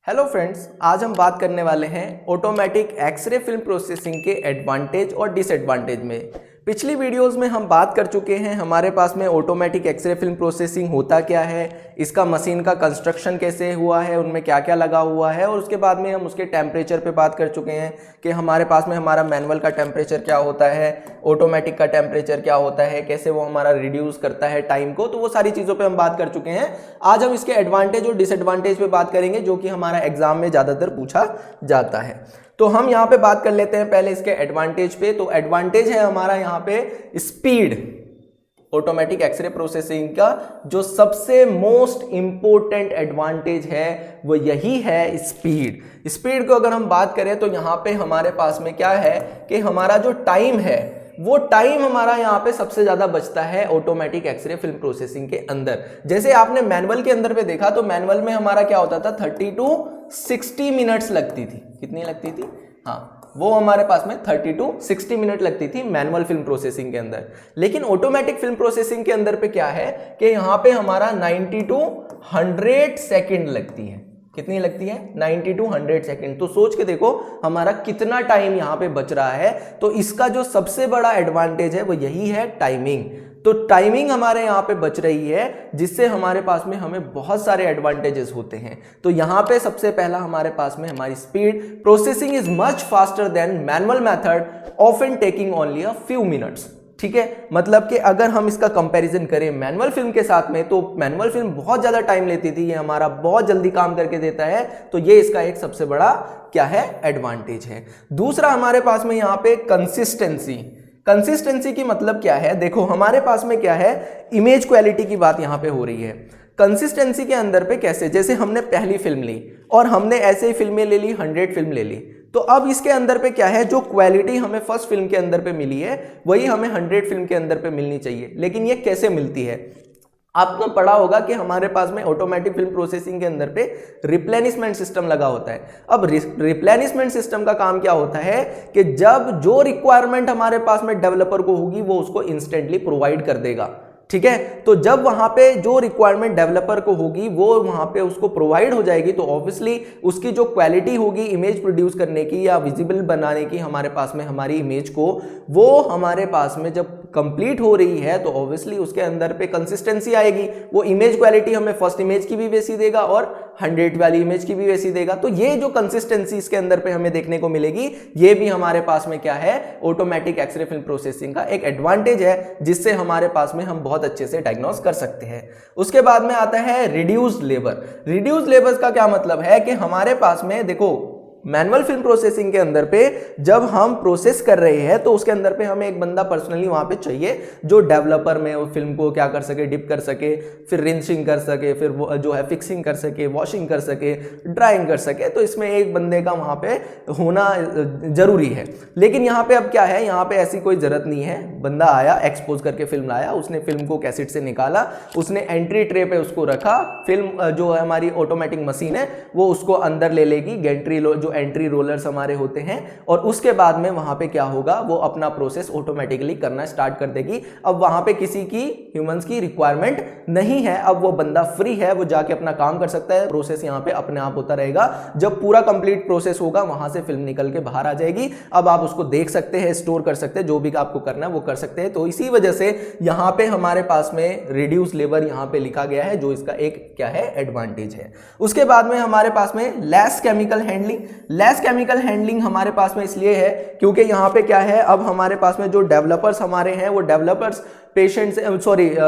Hello friends, आज हम बात करने वाले हैं ऑटोमेटिक एक्सरे फिल्म प्रोसेसिंग के एडवांटेज और डिसएडवांटेज में। पिछली वीडियोस में हम बात कर चुके हैं हमारे पास में ऑटोमेटिक एक्सरे फिल्म प्रोसेसिंग होता क्या है, इसका मशीन का कंस्ट्रक्शन कैसे हुआ है, उनमें क्या क्या लगा हुआ है, और उसके बाद में हम उसके टेम्परेचर पे बात कर चुके हैं कि हमारे पास में हमारा मैनुअल का टेम्परेचर क्या होता है, ऑटोमेटिक का टेम्परेचर क्या होता है, कैसे वो हमारा रिड्यूस करता है टाइम को। तो वो सारी चीज़ों पर हम बात कर चुके हैं। आज हम इसके एडवांटेज और डिसएडवांटेज पे बात करेंगे जो कि हमारा एग्जाम में ज़्यादातर पूछा जाता है। तो हम यहाँ पे बात कर लेते हैं पहले इसके एडवांटेज पे। तो एडवांटेज है हमारा यहाँ पे स्पीड। ऑटोमेटिक एक्सरे प्रोसेसिंग का जो सबसे मोस्ट इंपॉर्टेंट एडवांटेज है वो यही है स्पीड। स्पीड को अगर हम बात करें तो यहाँ पे हमारे पास में क्या है कि हमारा जो टाइम है वो टाइम हमारा यहाँ पे सबसे ज्यादा बचता है ऑटोमेटिक एक्सरे फिल्म प्रोसेसिंग के अंदर। जैसे आपने मैनुअल के अंदर पे देखा तो मैनुअल में हमारा क्या होता था, 30 to 60 मिनट्स लगती थी। कितनी लगती थी? हाँ, वो हमारे पास में 30 to 60 मिनट लगती थी मैनुअल फिल्म प्रोसेसिंग के अंदर। लेकिन ऑटोमेटिक फिल्म प्रोसेसिंग के अंदर पे क्या है कि यहाँ पे हमारा 90 to 100 सेकेंड लगती है। कितनी लगती है? 90 to 100 सेकेंड। तो सोच के देखो हमारा कितना टाइम यहाँ पे बच रहा है। तो इसका जो सबसे बड़ा एडवांटेज है वो यही है टाइमिंग। तो टाइमिंग हमारे यहाँ पे बच रही है जिससे हमारे पास में हमें बहुत सारे एडवांटेजेस होते हैं। तो यहाँ पे सबसे पहला हमारे पास में हमारी speed. Processing is much faster than manual method often taking only a few minutes. ठीक है, मतलब कि अगर हम इसका कंपैरिजन करें मैनुअल फिल्म के साथ में तो मैनुअल फिल्म बहुत ज़्यादा टाइम लेती थी, ये हमारा बहुत जल्दी काम करके देता है। तो ये इसका एक सबसे बड़ा क्या है, एडवांटेज है। दूसरा हमारे पास में यहाँ पे कंसिस्टेंसी। कंसिस्टेंसी की मतलब क्या है, देखो हमारे पास में क्या है, इमेज क्वालिटी की बात यहाँ पे हो रही है। कंसिस्टेंसी के अंदर पे कैसे, जैसे हमने पहली फिल्म ली और हमने ऐसे ही फिल्में ले ली, 100 फिल्म ले ली, तो अब इसके अंदर पे क्या है, जो क्वालिटी हमें फर्स्ट फिल्म के अंदर पे मिली है वही हमें 100 फिल्म के अंदर पे मिलनी चाहिए। लेकिन ये कैसे मिलती है? आपने पढ़ा होगा कि हमारे पास में ऑटोमेटिक फिल्म प्रोसेसिंग के अंदर पे रिप्लेनिशमेंट सिस्टम लगा होता है। अब रिप्लेनिशमेंट सिस्टम का काम क्या होता है कि जब जो रिक्वायरमेंट हमारे पास में डेवलपर को होगी वो उसको इंस्टेंटली प्रोवाइड कर देगा। ठीक है, तो जब वहां पे जो रिक्वायरमेंट डेवलपर को होगी वो वहां पे उसको प्रोवाइड हो जाएगी तो ऑब्वियसली उसकी जो क्वालिटी होगी इमेज प्रोड्यूस करने की या विजिबल बनाने की हमारे पास में हमारी इमेज को, वो हमारे पास में जब कंप्लीट हो रही है तो ऑब्वियसली उसके अंदर पे कंसिस्टेंसी आएगी। वो इमेज क्वालिटी हमें फर्स्ट इमेज की भी वैसी देगा और 100 वाली इमेज की भी वैसी देगा। तो ये जो कंसिस्टेंसी इसके अंदर पे हमें देखने को मिलेगी, ये भी हमारे पास में क्या है, ऑटोमेटिक एक्सरे फिल्म प्रोसेसिंग का एक एडवांटेज है जिससे हमारे पास में हम बहुत अच्छे से डायग्नोस कर सकते हैं। उसके बाद में आता है रिड्यूस्ड लेबर। रिड्यूस्ड लेबर का क्या मतलब है कि हमारे पास में देखो मैनुअल फिल्म प्रोसेसिंग के अंदर पे जब हम प्रोसेस कर रहे हैं तो उसके अंदर पे हमें एक बंदा पर्सनली वहां पे चाहिए जो डेवलपर में वो फिल्म को क्या कर सके, डिप कर सके, फिर रिंसिंग कर सके, फिर वो जो है फिक्सिंग कर सके, वॉशिंग कर सके, ड्राइंग कर सके। तो इसमें एक बंदे का वहां पे होना जरूरी है। लेकिन यहाँ पे अब क्या है, यहाँ पे ऐसी कोई जरूरत नहीं है। बंदा आया, एक्सपोज करके फिल्म लाया, उसने फिल्म को कैसेट से निकाला, उसने एंट्री ट्रे पे उसको रखा, फिल्म जो है हमारी ऑटोमेटिक मशीन है वो उसको अंदर ले लेगी, गेंट्री जो एंट्री रोलर्स हमारे होते हैं, और उसके बाद में वहां पे क्या होगा, वो अपना प्रोसेस ऑटोमेटिकली करना स्टार्ट कर देगी। अब वहां पे किसी की ह्यूमंस की रिक्वायरमेंट नहीं है, अब वो बंदा फ्री है, वो जाके अपना काम कर सकता है। प्रोसेस यहाँ पे अपने आप होता रहेगा। जब पूरा कंप्लीट प्रोसेस होगा वहां से फिल्म निकल के बाहर आ जाएगी। अब आप उसको देख सकते हैं, स्टोर कर सकते हैं, जो भी आपको करना है वो कर सकते हैं। तो इसी वजह से यहाँ पे हमारे पास में रिड्यूस लेबर यहाँ पे लिखा गया है, जो इसका एक क्या है, एडवांटेज है। उसके बाद में हमारे पास में less chemical handling. Less chemical handling हमारे पास में इसलिए है क्योंकि यहाँ पे क्या है, अब हमारे पास में जो डेवलपर्स हमारे हैं वो डेवलपर्स पेशेंट्स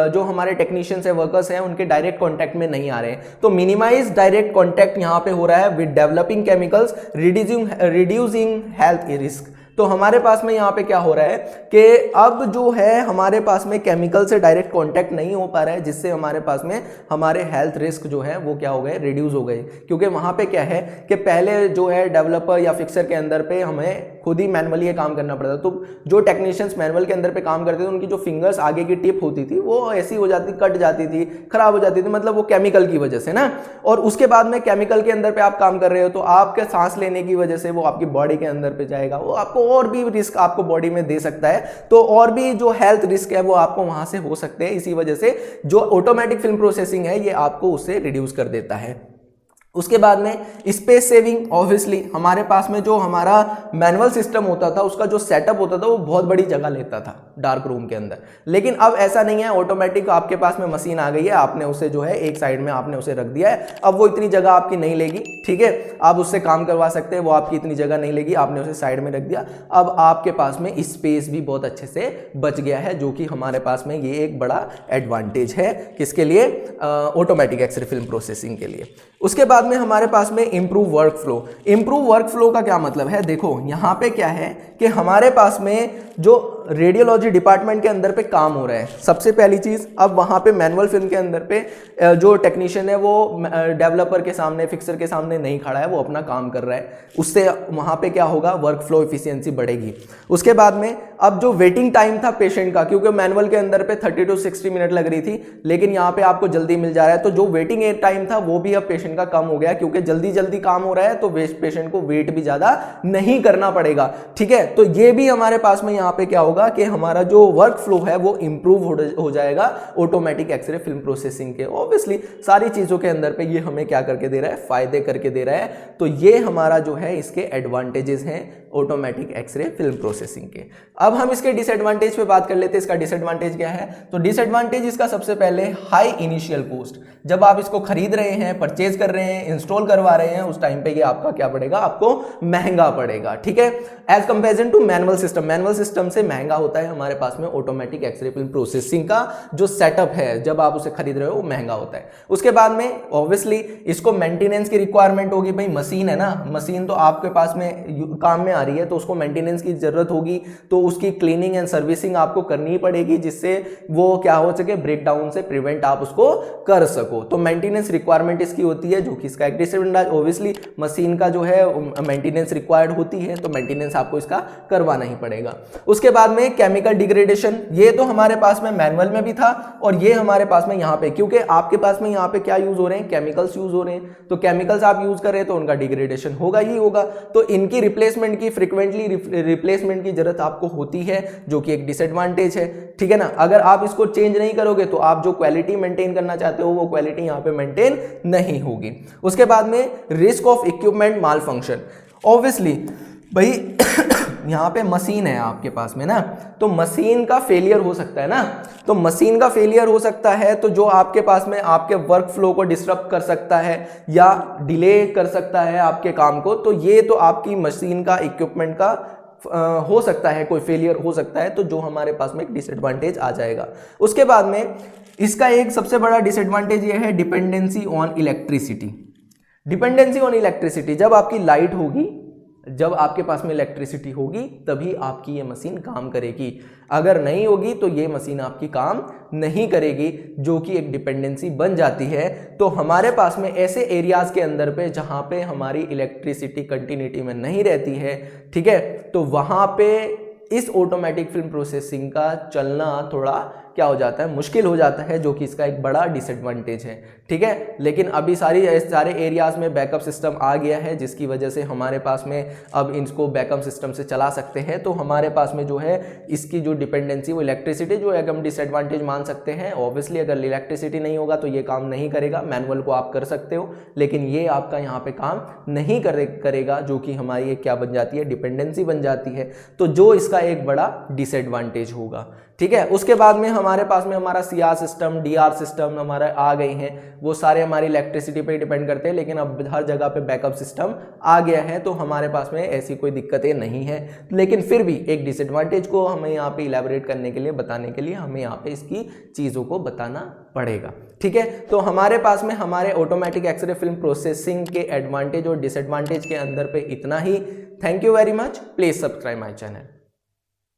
जो हमारे टेक्नीशियंस है, वर्कर्स हैं, उनके डायरेक्ट कांटेक्ट में नहीं आ रहे हैं। तो मिनिमाइज डायरेक्ट कांटेक्ट यहाँ पे हो रहा है with developing chemicals, reducing health risk. तो हमारे पास में यहाँ पे क्या हो रहा है कि अब जो है हमारे पास में केमिकल से डायरेक्ट कांटेक्ट नहीं हो पा रहा है, जिससे हमारे पास में हमारे हेल्थ रिस्क जो है वो क्या हो गए, रिड्यूस हो गए। क्योंकि वहाँ पे क्या है कि पहले जो है डेवलपर या फिक्सर के अंदर पे हमें खुद ही मैनुअली ये काम करना पड़ता था। तो जो टेक्नीशियंस मैनुअल के अंदर पे काम करते थे उनकी जो फिंगर्स आगे की टिप होती थी वो ऐसी हो जाती, कट जाती थी, खराब हो जाती थी, मतलब वो केमिकल की वजह से ना। और उसके बाद में केमिकल के अंदर पे आप काम कर रहे हो तो आपके सांस लेने की वजह से वो आपकी बॉडी के अंदर पे जाएगा, वो आपको और भी रिस्क आपको बॉडी में दे सकता है। तो और भी जो हेल्थ रिस्क है वो आपको वहां से हो सकते हैं। इसी वजह से जो ऑटोमेटिक फिल्म प्रोसेसिंग है ये आपको उससे रिड्यूस कर देता है। उसके बाद में स्पेस सेविंग, ऑब्वियसली हमारे पास में जो हमारा मैनुअल सिस्टम होता था उसका जो सेटअप होता था वो बहुत बड़ी जगह लेता था डार्क रूम के अंदर, लेकिन अब ऐसा नहीं है। ऑटोमेटिक आपके पास में मशीन आ गई है, आपने उसे जो है एक साइड में आपने उसे रख दिया है, अब वो इतनी जगह आपकी नहीं लेगी, ठीक है, आप उससे काम करवा सकते हैं, वो आपकी इतनी जगह नहीं लेगी, आपने उसे साइड में रख दिया। अब आपके पास में स्पेस भी बहुत अच्छे से बच गया है, जो कि हमारे पास में ये एक बड़ा एडवांटेज है किसके लिए, ऑटोमेटिक एक्सरे फिल्म प्रोसेसिंग के लिए। उसके बाद में हमारे पास में improve work flow. Improve work flow का क्या मतलब है, देखो यहाँ पे क्या है कि हमारे पास में जो रेडियोलॉजी डिपार्टमेंट के अंदर पे काम हो रहा है, सबसे पहली चीज, अब वहाँ पे मैनुअल फिल्म के अंदर पे जो टेक्नीशियन है वो डेवलपर के सामने, फिक्सर के सामने नहीं खड़ा है, वो अपना काम कर रहा है, उससे वहाँ पे क्या होगा, वर्क फ्लो एफिशिएंसी बढ़ेगी। उसके बाद में अब जो वेटिंग टाइम था पेशेंट का, क्योंकि मैनुअल के अंदर पे 30 to 60 मिनट लग रही थी, लेकिन यहाँ पे आपको जल्दी मिल जा रहा है, तो जो वेटिंग टाइम था वो भी अब पेशेंट का कम हो गया, क्योंकि जल्दी जल्दी काम हो रहा है, तो पेशेंट को वेट भी ज्यादा नहीं करना पड़ेगा, ठीक है। तो ये भी हमारे पास में यहाँ पे क्या होगा कि हमारा जो वर्क फ्लो है वो इंप्रूव हो जाएगा ऑटोमेटिक एक्सरे फिल्म प्रोसेसिंग के। ऑब्वियसली सारी चीजों के अंदर पे ये हमें क्या करके दे रहा है, फायदे करके दे रहा है। तो ये हमारा जो है इसके एडवांटेजेस हैं ऑटोमेटिक एक्सरे फिल्म प्रोसेसिंग के। अब हम इसके डिसएडवांटेज पे बात कर लेते हैं। इसका डिसएडवांटेज क्या है, तो डिसएडवांटेज इसका सबसे पहले हाई इनिशियल कॉस्ट। जब आप इसको खरीद रहे हैं, परचेज कर रहे हैं, इंस्टॉल करवा रहे हैं, उस टाइम पे ये आपका क्या पड़ेगा, आपको महंगा पड़ेगा, ठीक है, as comparison to manual system. Manual system से महंगा होता है हमारे पास में ऑटोमेटिक एक्सरे फिल्म प्रोसेसिंग का जो सेटअप है, जब आप उसे खरीद रहे हो वो महंगा होता है। उसके बाद में ऑब्वियसली इसको मेंटेनेंस की रिक्वायरमेंट होगी, भाई मशीन है ना, मशीन तो आपके पास में काम में आ रही है, तो उसको मेंटेनेंस की जरूरत होगी, तो उसकी क्लीनिंग एंड सर्विसिंग आपको करनी पड़ेगी, जिससे वो क्या हो सके, ब्रेकडाउन से प्रिवेंट आप उसको कर सको। तो मेंटेनेंस रिक्वायरमेंट इसकी होती है, जो कि इसका एक डिसएडवांटेज। ऑब्वियसली मशीन का जो है मेंटेनेंस रिक्वायर्ड होती है, तो मेंटेनेंस आपको इसका करवाना ही पड़ेगा। उसके बाद में केमिकल डिग्रेडेशन, ये तो हमारे पास में मैनुअल में भी था और ये हमारे पास में यहाँ पे, क्योंकि आपके पास में यहाँ पे क्या यूज हो रहे हैं, केमिकल्स यूज हो रहे हैं, तो केमिकल्स आप यूज कर रहे हैं तो उनका डिग्रेडेशन होगा ही होगा, तो इनकी रिप्लेसमेंट की फ्रीक्वेंटली रिप्लेसमेंट की जरूरत आपको होती है, जो कि एक डिसएडवांटेज है, ठीक है ना। अगर आप इसको चेंज नहीं करोगे तो आप जो क्वालिटी मेंटेन करना चाहते हो वो क्वालिटी यहाँ पे मेंटेन नहीं होगी। उसके बाद में risk of equipment mall function. Obviously भाई यहाँ पे मशीन है आपके पास में ना, तो मशीन का फेलियर हो सकता है ना, तो मशीन का फेलियर हो सकता है, तो जो आपके पास में आपके वर्क फ्लो को डिस्टर्ब कर सकता है या डिले कर सकता है आपके काम को, तो ये तो आपकी मशीन का, इक्विपमेंट का हो सकता है, कोई फेलियर हो सकता है, तो जो हमारे पास में एक डिसएडवांटेज आ जाएगा। उसके बाद में इसका एक सबसे बड़ा डिसएडवांटेज ये है dependency on electricity. Dependency on electricity, जब आपकी लाइट होगी, जब आपके पास में इलेक्ट्रिसिटी होगी तभी आपकी ये मशीन काम करेगी, अगर नहीं होगी तो ये मशीन आपकी काम नहीं करेगी, जो कि एक डिपेंडेंसी बन जाती है। तो हमारे पास में ऐसे एरियाज के अंदर पे जहां पे हमारी इलेक्ट्रिसिटी कंटिन्यूटी में नहीं रहती है, ठीक है, तो वहां पे इस ऑटोमेटिक फिल्म प्रोसेसिंग का चलना थोड़ा क्या हो जाता है, मुश्किल हो जाता है, जो कि इसका एक बड़ा डिसएडवांटेज है, ठीक है। लेकिन अभी सारे एरियाज में बैकअप सिस्टम आ गया है, जिसकी वजह से हमारे पास में अब इसको बैकअप सिस्टम से चला सकते हैं, तो हमारे पास में जो है इसकी जो डिपेंडेंसी, वो इलेक्ट्रिसिटी जो एक हम डिसएडवांटेज मान सकते हैं। ऑब्वियसली अगर इलेक्ट्रिसिटी नहीं होगा तो ये काम नहीं करेगा, मैनुअल को आप कर सकते हो, लेकिन ये आपका यहाँ पे काम नहीं करेगा, जो कि हमारी एक क्या बन जाती है, डिपेंडेंसी बन जाती है, तो जो इसका एक बड़ा डिसएडवांटेज होगा, ठीक है। उसके बाद में हमारे पास में हमारा सीआर सिस्टम, डीआर सिस्टम हमारे आ गए हैं, वो सारे हमारी इलेक्ट्रिसिटी पे डिपेंड करते हैं, लेकिन अब हर जगह पे बैकअप सिस्टम आ गया है, तो हमारे पास में ऐसी कोई दिक्कतें नहीं है। लेकिन फिर भी एक डिसएडवांटेज को हमें यहाँ पे इलेबोरेट करने के लिए, बताने के लिए हमें यहाँ पे इसकी चीज़ों को बताना पड़ेगा, ठीक है। तो हमारे पास में हमारे ऑटोमेटिक एक्सरे फिल्म प्रोसेसिंग के एडवांटेज और डिसएडवांटेज के अंदर पे इतना ही। Thank you very much, please subscribe my channel.